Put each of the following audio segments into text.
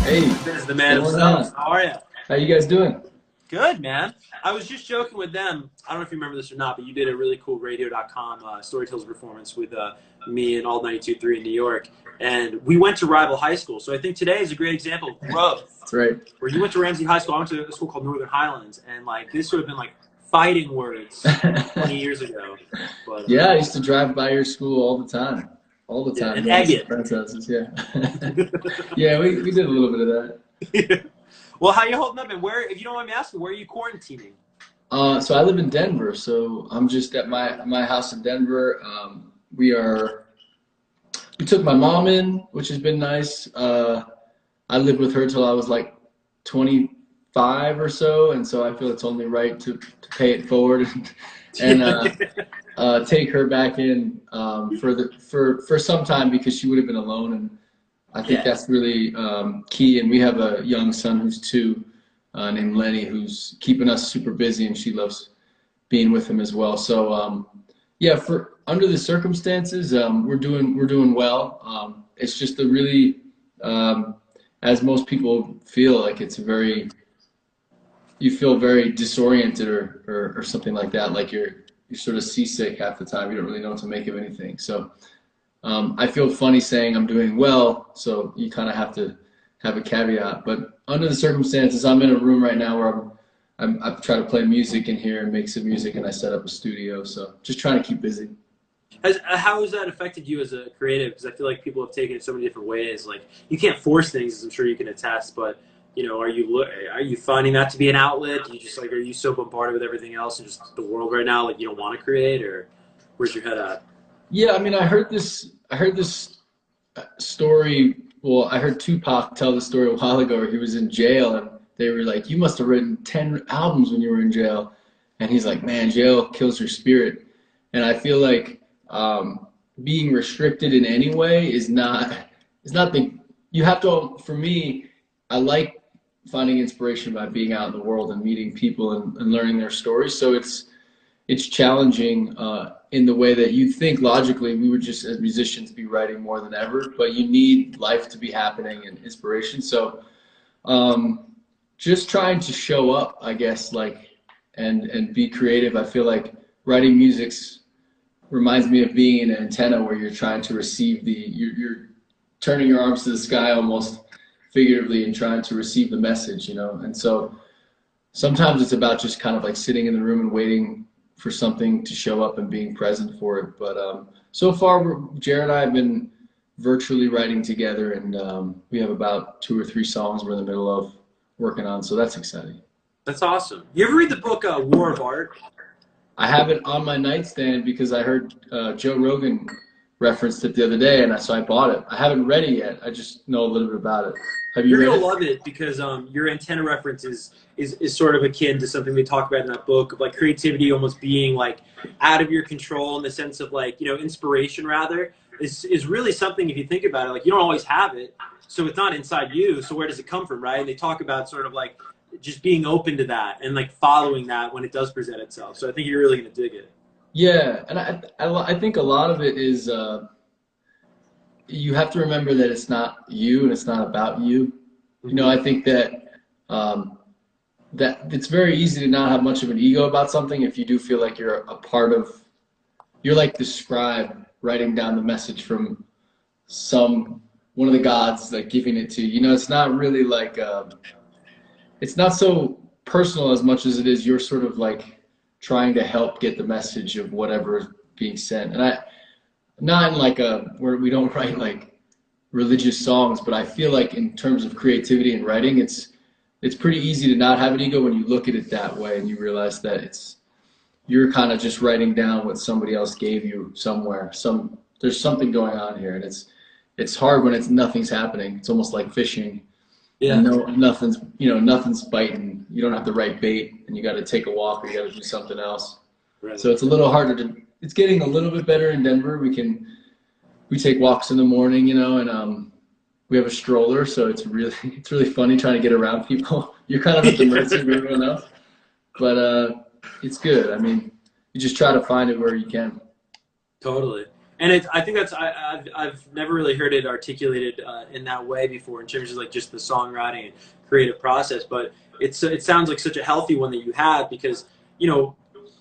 Hey, This is the man what's going himself. on? How are you? How you guys doing? Good, man. I was just joking with them. I don't know if you remember this or not, but you did a really cool radio.com Storytellers performance with me and All 92.3 in New York. And we went to rival high school. So I think today is a great example of growth. That's right. Where you went to Ramsey High School, I went to a school called Northern Highlands. And like this would have been like fighting words 20 years ago. But, Yeah, I used to drive by your school all the time. All the time. And egg it. Friends' houses, yeah. Yeah, we did a little bit of that. Well, how you holding up? And where, if you don't mind me asking, where are you quarantining? So I live in Denver, so I'm just at my house in Denver. We took my mom in, which has been nice. I lived with her till I was like 25 or so, and so I feel it's only right to pay it forward and take her back in for some time because she would have been alone, and I think that's really key. And we have a young son who's 2, named Lenny, who's keeping us super busy, and she loves being with him as well. So yeah, for under the circumstances, we're doing well. It's just a really, as most people feel, like you feel very disoriented or something like that. Like you're sort of seasick half the time. You don't really know what to make of anything. So I feel funny saying I'm doing well. So you kind of have to have a caveat. But under the circumstances, I'm in a room right now where I try to play music in here and make some music, and I set up a studio. So just trying to keep busy. How has that affected you as a creative? Because I feel like people have taken it so many different ways. Like you can't force things, as I'm sure you can attest. But you know, are you finding that to be an outlet? Do you just like, are you so bombarded with everything else and just the world right now, like you don't want to create, or where's your head at? Yeah, I mean, I heard this story. Well, I heard Tupac tell the story a while ago where he was in jail, and they were like, "You must have written 10 albums when you were in jail," and he's like, "Man, jail kills your spirit." And I feel like being restricted in any way is not the, you have to, for me, I like finding inspiration by being out in the world and meeting people and learning their stories. So it's challenging in the way that you think logically we would just as musicians be writing more than ever, but you need life to be happening and inspiration. So just trying to show up, I guess, like and be creative. I feel like writing music's reminds me of being an antenna where you're trying to receive you're turning your arms to the sky almost figuratively and trying to receive the message, you know. And so sometimes it's about just kind of like sitting in the room and waiting for something to show up and being present for it. But so far, Jared and I have been virtually writing together, and we have about 2 or 3 songs we're in the middle of working on, so that's exciting. That's awesome. You ever read the book War of Art? I have it on my nightstand because I heard Joe Rogan referenced it the other day, and so I bought it. I haven't read it yet. I just know a little bit about it. Have you read it? You're gonna love it because your antenna reference is sort of akin to something we talk about in that book of like creativity almost being like out of your control in the sense of like, you know, inspiration rather is really something, if you think about it, like you don't always have it, so it's not inside you, so where does it come from, right? And they talk about sort of like just being open to that and like following that when it does present itself. So I think you're really gonna dig it. Yeah, and I think a lot of it is you have to remember that it's not you and it's not about you. You know, I think that that it's very easy to not have much of an ego about something if you do feel like you're a part of, you're like the scribe writing down the message from one of the gods, like giving it to you. You know, it's not really like it's not so personal as much as it is you're sort of like trying to help get the message of whatever is being sent. And not in like where we don't write like religious songs, but I feel like in terms of creativity and writing, it's pretty easy to not have an ego when you look at it that way and you realize that you're kind of just writing down what somebody else gave you somewhere. There's something going on here, and it's hard when nothing's happening. It's almost like fishing. Yeah. Nothing's biting. You don't have the right bait, and you got to take a walk or you got to do something else. Right. So it's a little harder it's getting a little bit better in Denver. We take walks in the morning, you know, and we have a stroller, so it's really funny trying to get around people. You're kind of at the mercy of everyone else, but it's good. I mean, you just try to find it where you can. Totally. And I think I've never really heard it articulated in that way before in terms of like just the songwriting and creative process. But it sounds like such a healthy one that you have because, you know,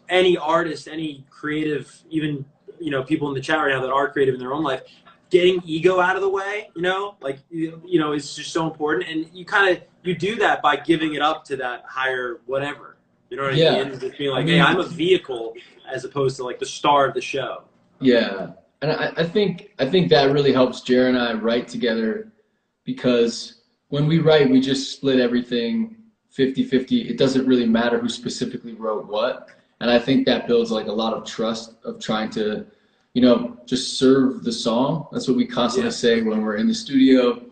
any artist, any creative, even, you know, people in the chat right now that are creative in their own life, getting ego out of the way, you know, like, you know, is just so important. And you do that by giving it up to that higher whatever, you know what I mean? Just being like, hey, I'm a vehicle as opposed to like the star of the show. Yeah. And I think that really helps Jared and I write together because when we write, we just split everything 50-50. It doesn't really matter who specifically wrote what. And I think that builds like a lot of trust of trying to, you know, just serve the song. That's what we constantly say when we're in the studio.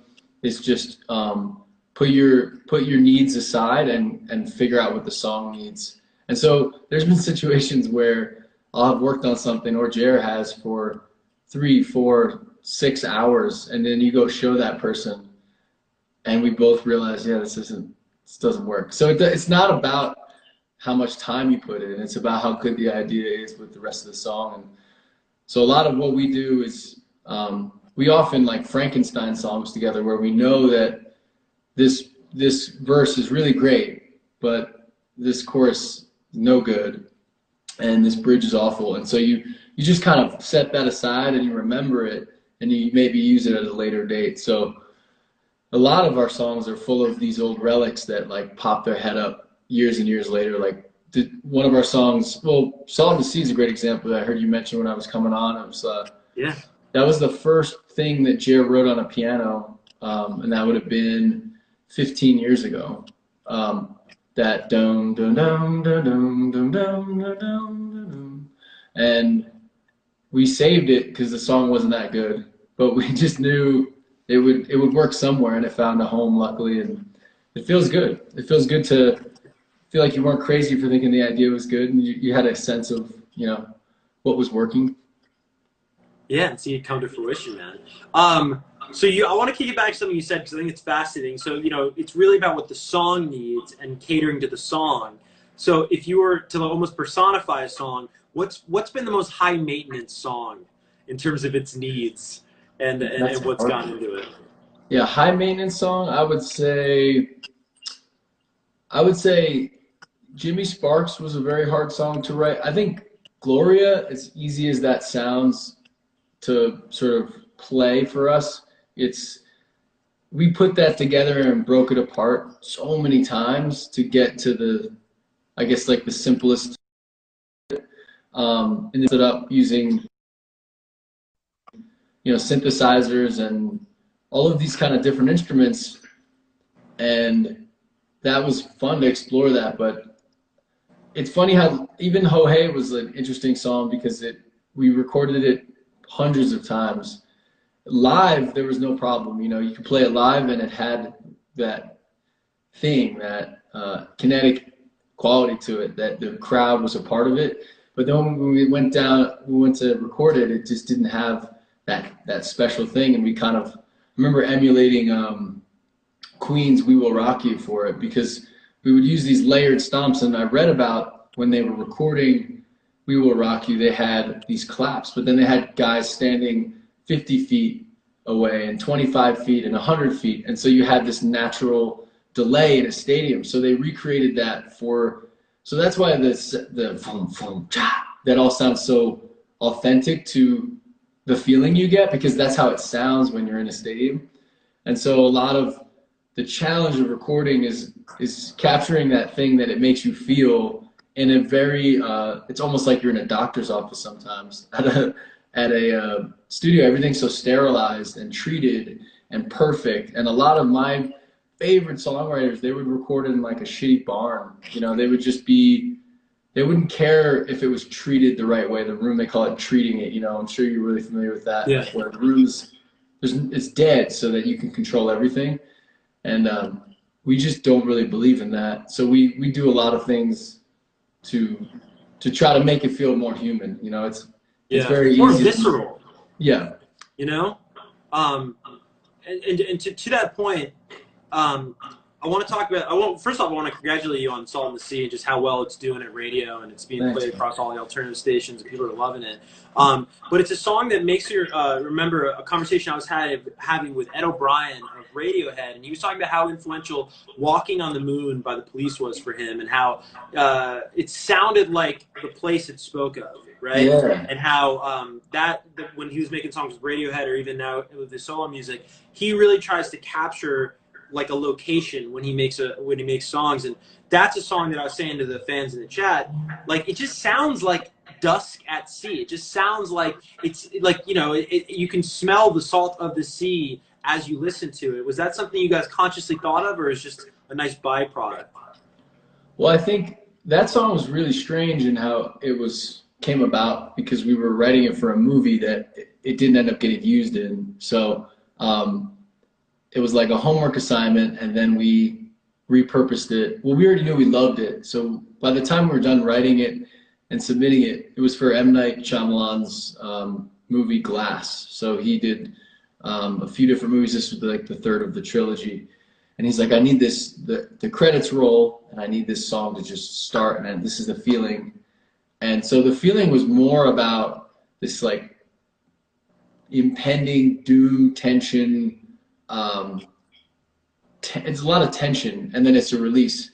It's just put your needs aside and figure out what the song needs. And so there's been situations where I'll have worked on something, or Jared has, for 3, 4, 6 hours, and then you go show that person, and we both realize, yeah, this doesn't work. So it's not about how much time you put in; it's about how good the idea is with the rest of the song. And so a lot of what we do is we often like Frankenstein songs together, where we know that this verse is really great, but this chorus is no good, and this bridge is awful, and so you just kind of set that aside and you remember it, and you maybe use it at a later date. So a lot of our songs are full of these old relics that like pop their head up years and years later. Like one of our songs, well, Salt and the Sea is a great example that I heard you mention when I was coming on. It was that was the first thing that Jared wrote on a piano, and that would have been 15 years ago. That dum dum dum dum dum dum dum dum dum, and we saved it because the song wasn't that good, but we just knew it would work somewhere, and it found a home luckily, and it feels good. It feels good to feel like you weren't crazy for thinking the idea was good, and you had a sense of, you know, what was working. Yeah, and see it come to fruition, man. So I want to kick it back to something you said because I think it's fascinating. So, you know, it's really about what the song needs and catering to the song. So if you were to almost personify a song, what's been the most high maintenance song in terms of its needs and what's gone into it? Yeah, high maintenance song, I would say Jimmy Sparks was a very hard song to write. I think Gloria, as easy as that sounds to sort of play for us, we put that together and broke it apart so many times to get to the, I guess, like the simplest, and ended up using, you know, synthesizers and all of these kind of different instruments, and that was fun to explore that. But it's funny how even Ho Hey was an interesting song because we recorded it hundreds of times. Live, there was no problem. You know, you could play it live and it had that thing, that kinetic quality to it, that the crowd was a part of it. But then when we went to record it, it just didn't have that special thing. And we kind of remember emulating Queen's We Will Rock You for it, because we would use these layered stomps. And I read about when they were recording We Will Rock You, they had these claps, but then they had guys standing 50 feet away and 25 feet and 100 feet. And so you had this natural delay in a stadium. So they recreated that so that's why the boom, boom, cha, that all sounds so authentic to the feeling you get, because that's how it sounds when you're in a stadium. And so a lot of the challenge of recording is capturing that thing that it makes you feel in a very, it's almost like you're in a doctor's office sometimes. At a studio, everything's so sterilized and treated and perfect. And a lot of my favorite songwriters, they would record in like a shitty barn. You know, they wouldn't care if it was treated the right way. The room, they call it treating it. You know, I'm sure you're really familiar with that. Yeah. Where the room's, it's dead so that you can control everything. And we just don't really believe in that. So we do a lot of things to try to make it feel more human. You know, it's very easy. More visceral. Yeah. You know? And to that point, I want to talk about. First off, I want to congratulate you on Salt in the Sea and just how well it's doing at radio, and it's being played across all the alternative stations, and people are loving it. But it's a song that makes you remember a conversation I was having with Ed O'Brien of Radiohead, and he was talking about how influential "Walking on the Moon" by the Police was for him, and how it sounded like the place it spoke of. Right, yeah. And how that when he was making songs with Radiohead, or even now with his solo music, he really tries to capture like a location when he makes songs. And that's a song that I was saying to the fans in the chat, like, it just sounds like Dusk at Sea. It just sounds like it's like, you know, you can smell the salt of the sea as you listen to it. Was that something you guys consciously thought of, or is just a nice byproduct? Well, I think that song was really strange in how it came about, because we were writing it for a movie that it didn't end up getting used in. So it was like a homework assignment, and then we repurposed it. Well, we already knew we loved it. So by the time we were done writing it and submitting it, it was for M. Night Shyamalan's movie Glass. So he did a few different movies. This was like the third of the trilogy. And he's like, I need this, the credits roll, and I need this song to just start, and this is the feeling. And so the feeling was more about this like impending doom, tension. It's a lot of tension, and then it's a release.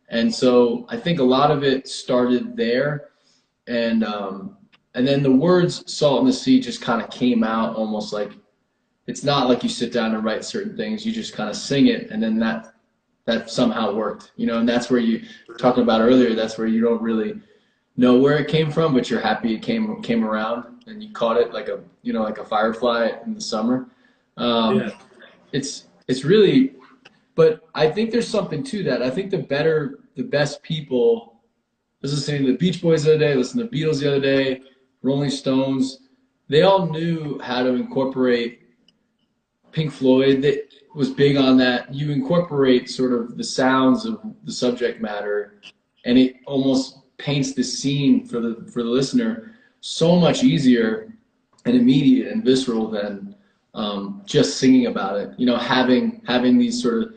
And so I think a lot of it started there, and then the words "Salt in the Sea" just kind of came out almost like, it's not like you sit down and write certain things. You just kind of sing it, and then that somehow worked, you know. And that's where you were talking about earlier. That's where you don't really know where it came from, but you're happy it came around, and you caught it like a firefly in the summer. Yeah. It's really, but I think there's something to that. I think the best people, I was listening to the Beach Boys the other day, listening to the Beatles the other day, Rolling Stones, they all knew how to incorporate. Pink Floyd, that was big on that. You incorporate sort of the sounds of the subject matter, and it almost paints the scene for the listener so much easier and immediate and visceral than just singing about it. You know, having these sort of,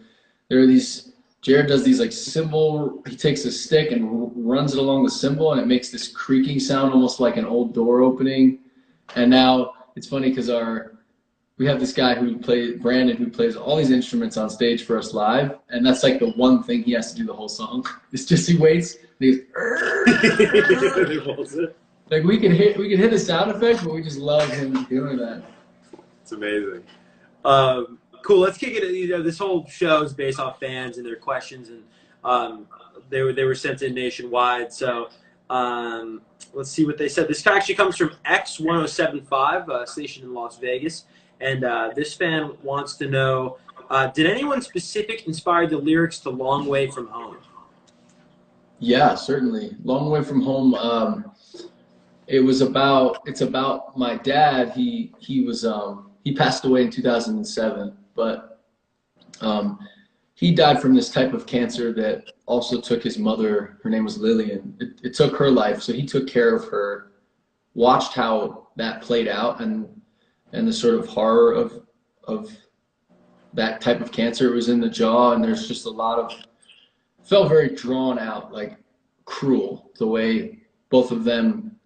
Jared does these like cymbal, he takes a stick and runs it along the cymbal, and it makes this creaking sound almost like an old door opening. And now it's funny because we have this guy Brandon, who plays all these instruments on stage for us live, and that's like the one thing he has to do the whole song. It's just he waits, and he goes, like we can hit a sound effect, but we just love him doing that. It's amazing. Cool. Let's kick it. You know, this whole show is based off fans and their questions, and they were sent in nationwide. So let's see what they said. This actually comes from X1075, station in Las Vegas. And this fan wants to know, did anyone specific inspire the lyrics to "Long Way From Home"? Yeah, certainly. "Long Way From Home." It's about my dad. He passed away in 2007, but he died from this type of cancer that also took his mother. Her name was Lillian. It took her life, so he took care of her, watched how that played out, and the sort of horror of that type of cancer. It was in the jaw, and there's just a lot of, felt very drawn out, like cruel, the way both of them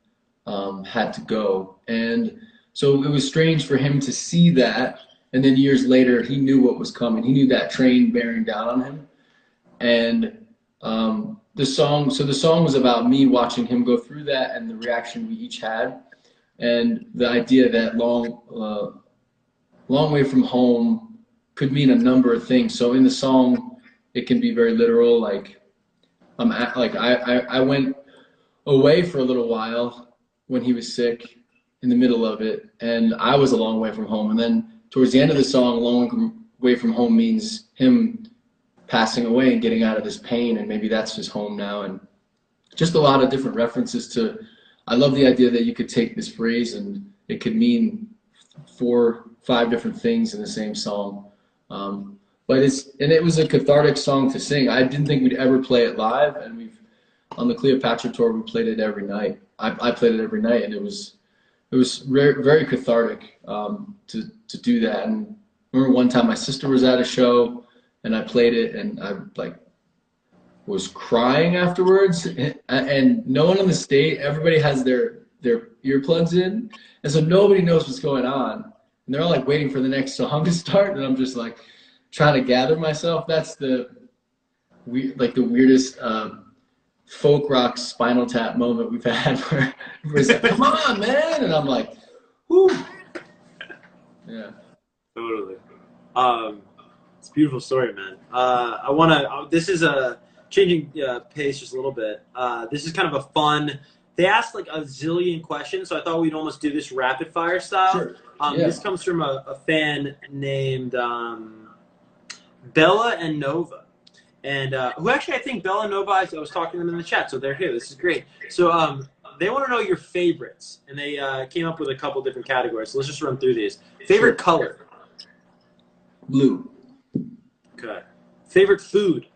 had to go. And so it was strange for him to see that, and then years later he knew what was coming. He knew that train bearing down on him. And the song was about me watching him go through that, and the reaction we each had. And the idea that long way from home could mean a number of things. So in the song, it can be very literal. Like I went away for a little while when he was sick, in the middle of it, and I was a long way from home. And then towards the end of the song, long way from home means him passing away and getting out of this pain, and maybe that's his home now. And just a lot of different references to. I love the idea that you could take this phrase and it could mean 4, 5 different things in the same song. But it was a cathartic song to sing. I didn't think we'd ever play it live, and on the Cleopatra tour we played it every night. I played it every night, and it was very, very cathartic to do that. And I remember one time my sister was at a show, and I played it, and I like was crying afterwards. And no one in the state, everybody has their earplugs in, and so nobody knows what's going on, and they're all like waiting for the next song to start, and I'm just like trying to gather myself. That's the weirdest folk rock Spinal Tap moment we've had, where everybody's like, "Come on, man," and I'm like, "Whoo." Yeah. Totally. It's a beautiful story, man. This is a changing pace just a little bit. This is kind of a fun, they asked like a zillion questions, so I thought we'd almost do this rapid fire style. Sure. This comes from a fan named Bella and Nova. And who actually, I think Bella and Nova, I was talking to them in the chat, so they're here. This is great. So they want to know your favorites, and they came up with a couple different categories. So let's just run through these. Favorite color? Blue. Okay. Favorite food?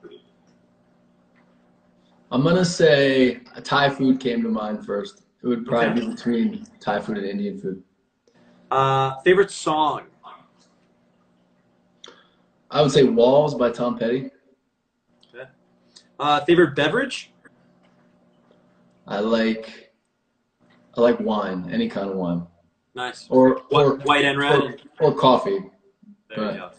I'm gonna say Thai food came to mind first. It would probably be between Thai food and Indian food. Favorite song? I would say Walls by Tom Petty. Okay. Favorite beverage? I like wine, any kind of wine. Nice. Or white and red? Or coffee. There you go.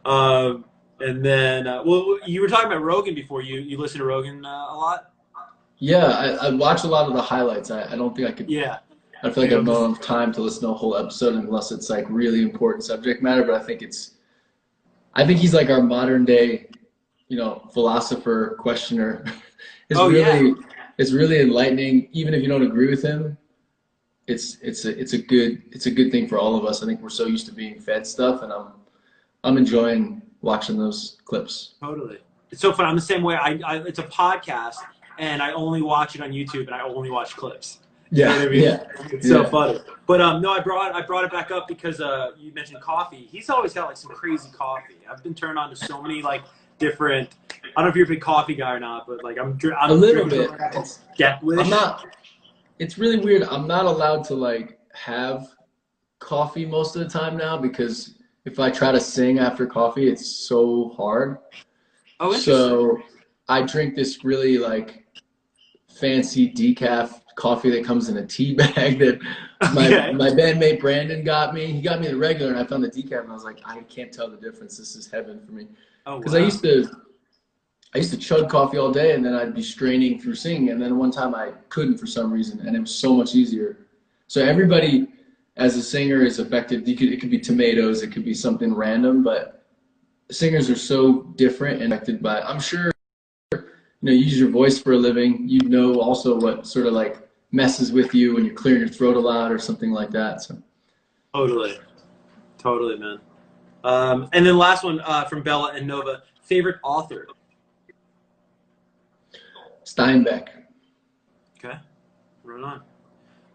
Yeah. And then, well, you were talking about Rogan before. You listen to Rogan a lot? Yeah, I watch a lot of the highlights. I don't think I could. Yeah. I feel like I have no enough time to listen to a whole episode unless it's like really important subject matter. But I think he's like our modern day, philosopher, questioner. It's really enlightening. Even if you don't agree with him, it's a good thing for all of us. I think we're so used to being fed stuff, and I'm enjoying watching those clips. Totally. It's so fun. I'm the same way. It's a podcast, and I only watch it on YouTube, and I only watch clips. Yeah, you know what I mean? Yeah. It's so funny. But no, I brought it back up because you mentioned coffee. He's always got like some crazy coffee. I've been turned on to so many like different. I don't know if you're a big coffee guy or not, but like I'm a little bit. It's really weird. I'm not allowed to like have coffee most of the time now because if I try to sing after coffee, it's so hard. Oh, interesting. So I drink this really like fancy decaf coffee that comes in a tea bag that my bandmate Brandon got me. He got me the regular, and I found the decaf, and I was like, I can't tell the difference. This is heaven for me. Because I used to chug coffee all day, and then I'd be straining through singing, and then one time I couldn't for some reason, and it was so much easier. So everybody, as a singer, is affected. It could be tomatoes, it could be something random, but singers are so different and affected by. I'm sure, you use your voice for a living. Also what sort of like messes with you when you're clearing your throat a lot or something like that. So. Totally, man. And then last one from Bella and Nova. Favorite author? Steinbeck. Okay, right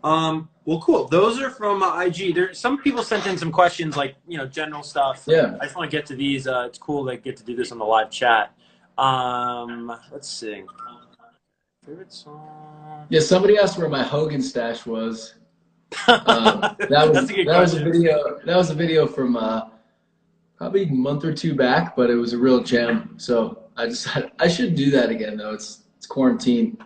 on. Well, cool. Those are from IG. Some people sent in some questions, like general stuff. Yeah. I just want to get to these. It's cool to get to do this on the live chat. Let's see. Favorite song? Yeah, somebody asked where my Hogan stash was. That was a video from probably a month or two back, but it was a real gem. So I should do that again though. It's quarantine.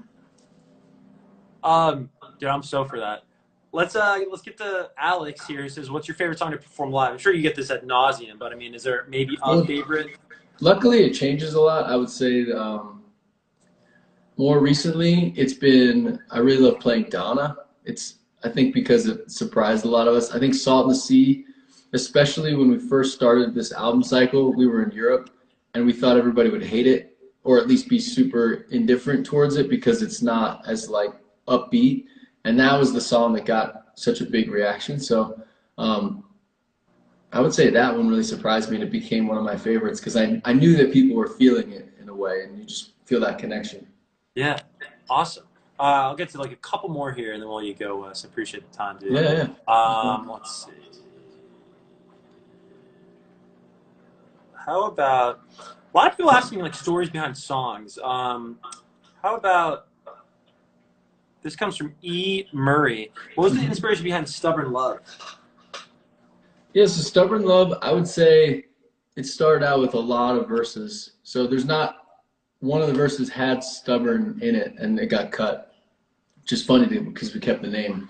Dude, I'm so for that. Let's get to Alex here. Who says, "What's your favorite song to perform live?" I'm sure you get this ad nauseum, but I mean, is there maybe a favorite? Luckily, it changes a lot. I would say more recently, I really love playing Donna. I think because it surprised a lot of us. I think Salt in the Sea, especially when we first started this album cycle, we were in Europe, and we thought everybody would hate it, or at least be super indifferent towards it because it's not as like upbeat. And that was the song that got such a big reaction. So I would say that one really surprised me, and it became one of my favorites because I knew that people were feeling it in a way, and you just feel that connection. Yeah, awesome. I'll get to like a couple more here, and then we'll let you go. So appreciate the time, dude. Yeah. Let's see. How about a lot of people asking like stories behind songs. How about this comes from E. Murray. What was the inspiration behind Stubborn Love? Yeah, so Stubborn Love, I would say it started out with a lot of verses. So there's not, one of the verses had stubborn in it and it got cut. Just funny because we kept the name.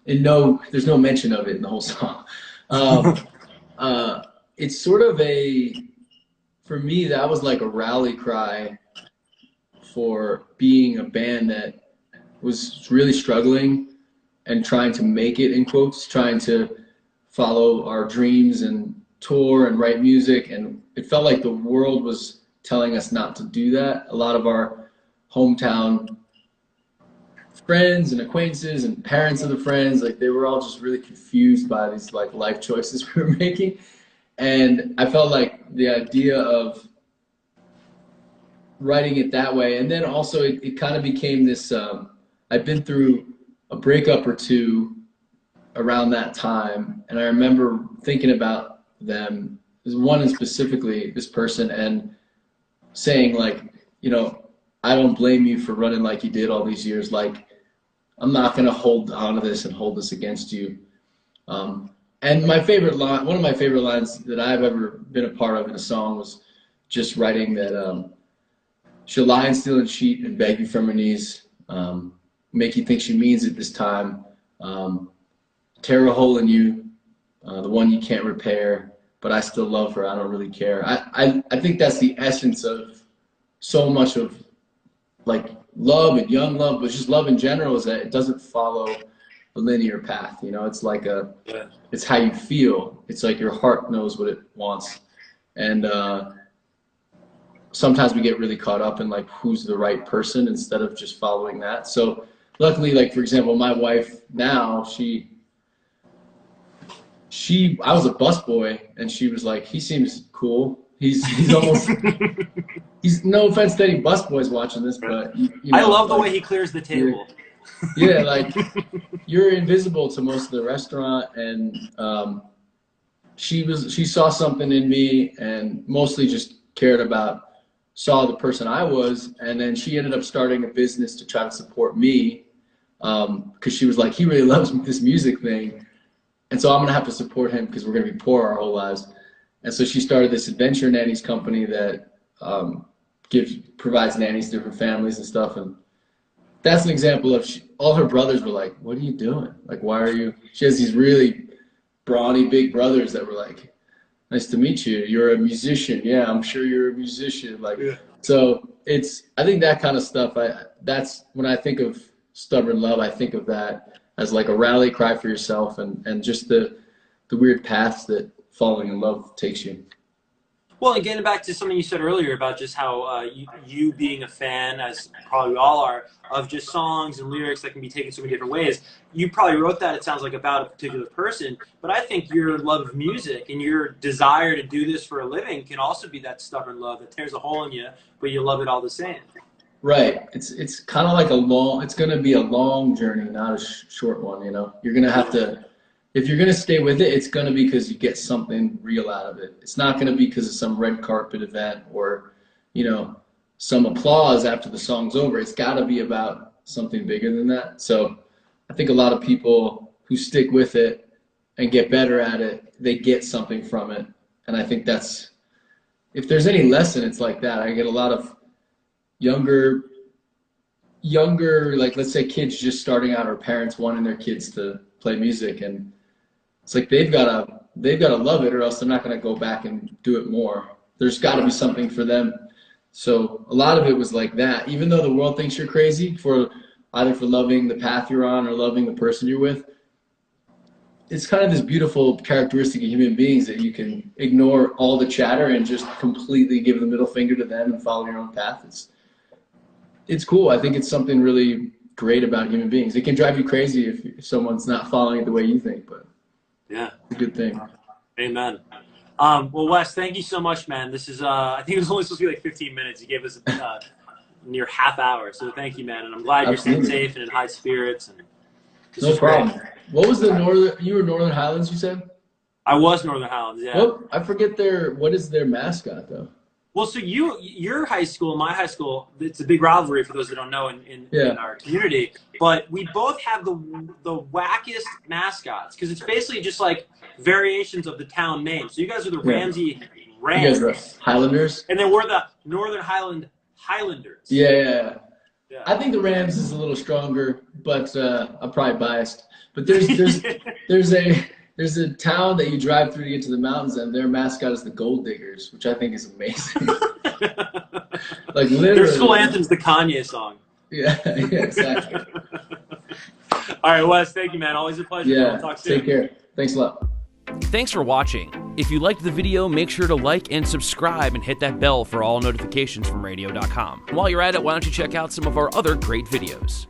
There's no mention of it in the whole song. It's sort of for me, that was like a rally cry for being a band that was really struggling and trying to make it, in quotes, trying to follow our dreams and tour and write music. And it felt like the world was telling us not to do that. A lot of our hometown friends and acquaintances and parents of the friends, like they were all just really confused by these like life choices we were making. And I felt like the idea of writing it that way, and then also it kind of became this, I've been through a breakup or two around that time, and I remember thinking about them, there's one specifically, this person, and saying like, you know, I don't blame you for running like you did all these years. Like, I'm not going to hold on to this and hold this against you. And my favorite line, one of my favorite lines that I've ever been a part of in a song was just writing that she'll lie and steal and cheat and beg you from her knees, make you think she means it this time, tear a hole in you, the one you can't repair, but I still love her, I don't really care. I think that's the essence of so much of like love and young love, but just love in general, is that it doesn't follow a linear path. You know, it's like it's how you feel. It's like your heart knows what it wants. And sometimes we get really caught up in like who's the right person instead of just following that. So luckily, like for example, my wife now, I was a busboy and she was like, he seems cool. He's almost, he's, no offense to any busboys watching this, but you know, I love the way he clears the table. Yeah, like you're invisible to most of the restaurant, and she saw something in me and mostly just saw the person I was, and then she ended up starting a business to try to support me, because she was like, he really loves this music thing, and so I'm gonna have to support him because we're gonna be poor our whole lives. And so she started this adventure nannies company that provides nannies to different families and stuff. And that's an example of all her brothers were like, what are you doing? Like, why are you? She has these really brawny big brothers that were like, nice to meet you. You're a musician. Yeah, I'm sure you're a musician. Like, yeah. So I think that kind of stuff, that's when I think of Stubborn Love, I think of that as like a rally cry for yourself and just the weird paths that falling in love takes you. Well, and getting back to something you said earlier about just how you being a fan, as probably we all are, of just songs and lyrics that can be taken so many different ways. You probably wrote that, it sounds like, about a particular person, but I think your love of music and your desire to do this for a living can also be that stubborn love that tears a hole in you, but you love it all the same. Right. It's kind of like it's going to be a long journey, not a short one, you know. You're going to have to, if you're going to stay with it, it's going to be because you get something real out of it. It's not going to be because of some red carpet event or, you know, some applause after the song's over. It's got to be about something bigger than that. So I think a lot of people who stick with it and get better at it, they get something from it. And I think if there's any lesson, it's like that. I get a lot of younger, like let's say kids just starting out or parents wanting their kids to play music, and it's like they've got to love it or else they're not going to go back and do it more. There's got to be something for them. So a lot of it was like that. Even though the world thinks you're crazy for loving the path you're on or loving the person you're with, it's kind of this beautiful characteristic of human beings that you can ignore all the chatter and just completely give the middle finger to them and follow your own path. It's cool. I think it's something really great about human beings. It can drive you crazy if someone's not following it the way you think, but yeah, it's a good thing. Amen. Well, Wes, thank you so much, man. This is, I think it was only supposed to be like 15 minutes. You gave us near half hour, so thank you, man. And I'm glad you're staying safe and in high spirits. And no problem. Great. What was you were Northern Highlands, you said? I was Northern Highlands, yeah. Well, I forget what is their mascot, though? Well, so your high school, my high school, it's a big rivalry for those that don't know in our community. But we both have the wackest mascots because it's basically just like variations of the town name. So you guys are the Ramsey Rams. You guys are Highlanders. And then we're the Northern Highlanders. Yeah. I think the Rams is a little stronger, but I'm probably biased. But there's a town that you drive through to get to the mountains, and their mascot is the Gold Diggers, which I think is amazing. Like literally. Their school anthem's the Kanye song. Yeah, exactly. All right, Wes, thank you, man. Always a pleasure. Yeah, we'll talk soon. Take care. Thanks a lot. Thanks for watching. If you liked the video, make sure to like and subscribe and hit that bell for all notifications from radio.com. While you're at it, why don't you check out some of our other great videos.